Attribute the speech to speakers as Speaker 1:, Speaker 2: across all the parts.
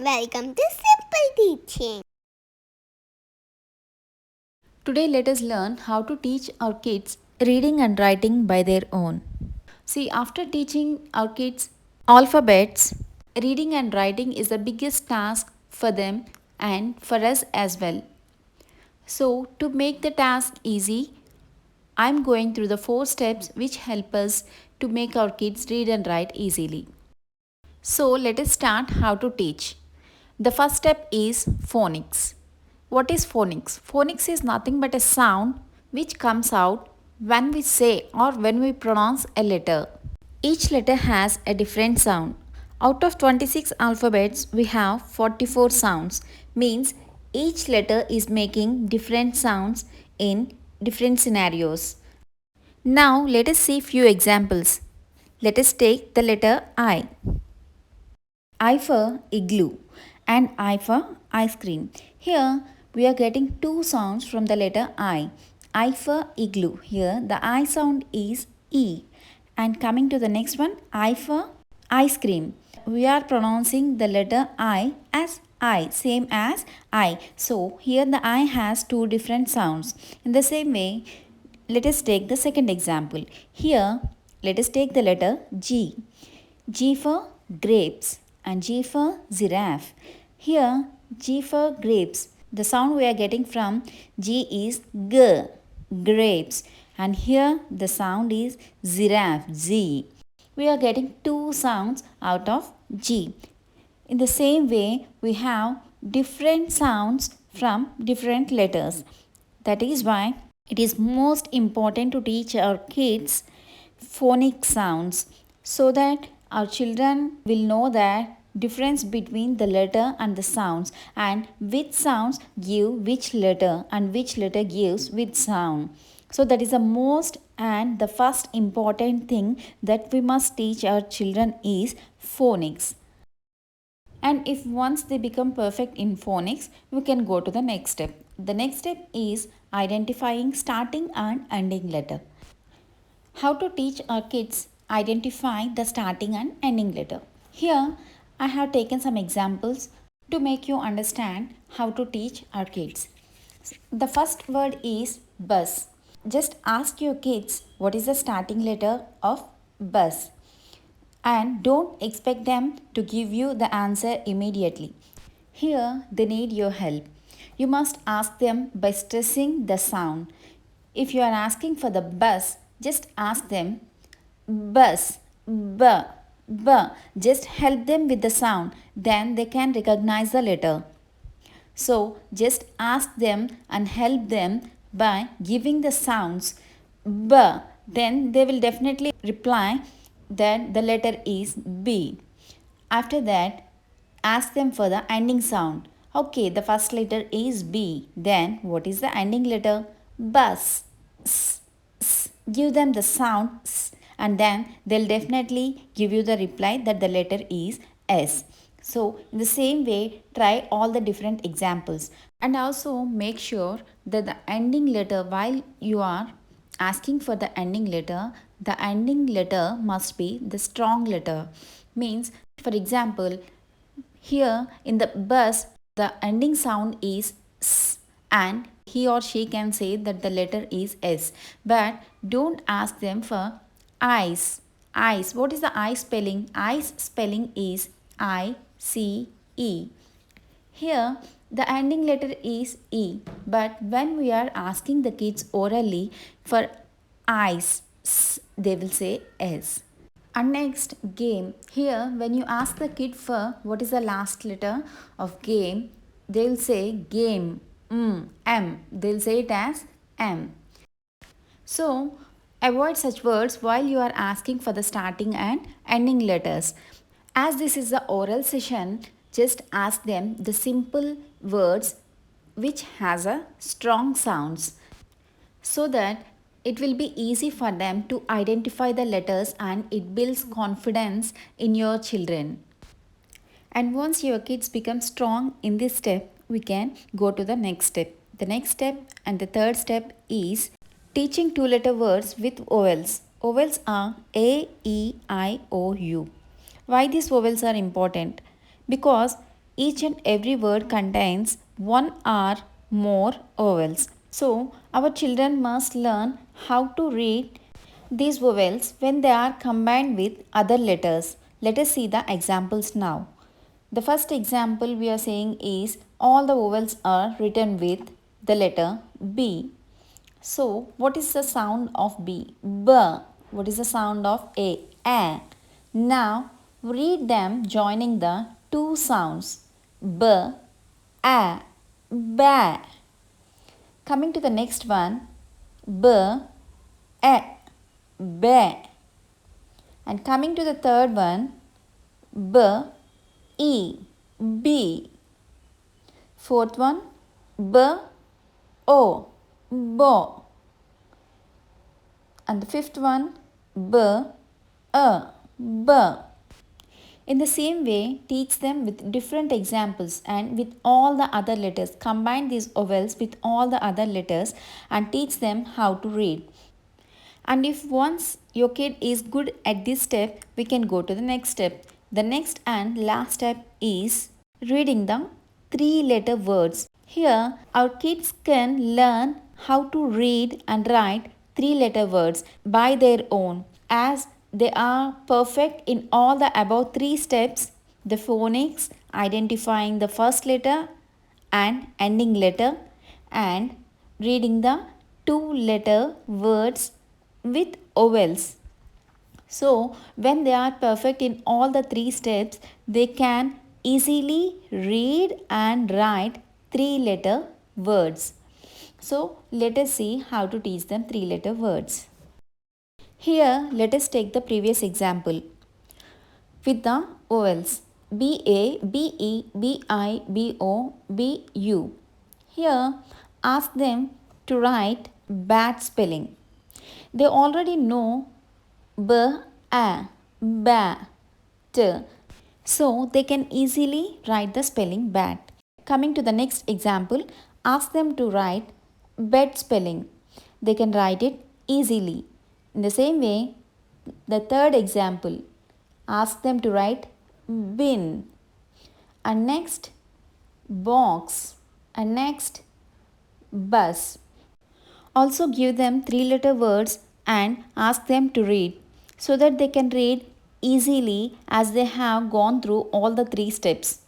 Speaker 1: Welcome to Simple Teaching.
Speaker 2: Today, let us learn how to teach our kids reading and writing by their own. See, after teaching our kids alphabets, reading and writing is the biggest task for them and for us as well. So, to make the task easy, I'm going through the 4 steps which help us to make our kids read and write easily. So, let us start how to teach. The first step is phonics. What is phonics? Phonics is nothing but a sound which comes out when we say or when we pronounce a letter. Each letter has a different sound. Out of 26 alphabets, we have 44 sounds. Means each letter is making different sounds in different scenarios. Now, let us see few examples. Let us take the letter I. I for igloo and I for ice cream. Here we are getting two sounds from the letter I. I for igloo. Here the I sound is E. And coming to the next one, I for ice cream. We are pronouncing the letter I as I, same as I. So here the I has two different sounds. In the same way, let us take the second example. Here, let us take the letter G. G for grapes and G for giraffe. Here, G for grapes. The sound we are getting from G is G, grapes. And here the sound is giraffe, Z. We are getting two sounds out of G. In the same way, we have different sounds from different letters. That is why it is most important to teach our kids phonic sounds so that our children will know that difference between the letter and the sounds and which sounds give which letter and which letter gives which sound. So that is the most and the first important thing that we must teach our children is phonics. And if once they become perfect in phonics, we can go to the next step. The next step is identifying starting and ending letter. How to teach our kids identify the starting and ending letter. Here I have taken some examples to make you understand how to teach our kids. The first word is bus. Just ask your kids what is the starting letter of bus and don't expect them to give you the answer immediately. Here, they need your help. You must ask them by stressing the sound. If you are asking for the bus, just ask them bus, b, b. Just help them with the sound, then they can recognize the letter. So just ask them and help them by giving the sounds b. Then they will definitely reply that the letter is B. After that, ask them for the ending sound. Okay, the first letter is B. Then what is the ending letter? Bus. S, s. Give them the sound s, and then they'll definitely give you the reply that the letter is S. So, in the same way, try all the different examples and also make sure that the ending letter, while you are asking for the ending letter must be the strong letter. Means, for example, here in the bus, the ending sound is S and he or she can say that the letter is S. But don't ask them for ice. Ice. What is the I spelling? Ice spelling is ICE. Here, the ending letter is E, but when we are asking the kids orally for ice, they will say S. And next, game. Here, when you ask the kid for what is the last letter of game, they will say game, M. They'll say it as M. So, avoid such words while you are asking for the starting and ending letters. As this is the oral session, just ask them the simple words which has a strong sounds so that it will be easy for them to identify the letters and it builds confidence in your children. And once your kids become strong in this step, we can go to the next step. The next step and the third step is teaching two letter words with vowels. Vowels are A, E, I, O, U. Why these vowels are important? Because Each and every word contains one or more vowels. So, our children must learn how to read these vowels when they are combined with other letters. Let us see the examples now. The first example we are saying is all the vowels are written with the letter B. So, what is the sound of B? B. What is the sound of A? A. Now, read them joining the two sounds B, A, Ba. Coming to the next one, B, A, Ba. And coming to the third one, B, E, B. Fourth one, B, O, Bo. And the fifth one, B, A, B. In the same way, teach them with different examples and with all the other letters. Combine these vowels with all the other letters and teach them how to read. And if once your kid is good at this step, we can go to the next step. The next and last step is reading the three-letter words. Here, our kids can learn how to read and write three-letter words by their own, as they are perfect in all the above three steps: the phonics, identifying the first letter and ending letter, and reading the two-letter words with vowels. So, when they are perfect in all the three steps, they can easily read and write three-letter words. So, let us see how to teach them three-letter words. Here, let us take the previous example with the vowels B A, B E, B I, B O, B U. Here, ask them to write bad spelling. They already know B, A, Ba, T, so they can easily write the spelling bad. Coming to the next example, ask them to write bed spelling. They can write it easily. In the same way, the third example, ask them to write bin. And next, box. And next, bus. Also give them three-letter words and ask them to read so that they can read easily as they have gone through all the three steps.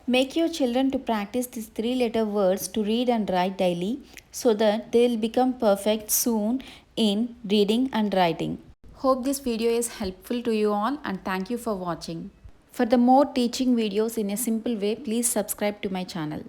Speaker 2: Make your children to practice these three-letter words to read and write daily so that they will become perfect soon in reading and writing. Hope this video is helpful to you all and thank you for watching. For the more teaching videos in a simple way, please subscribe to my channel.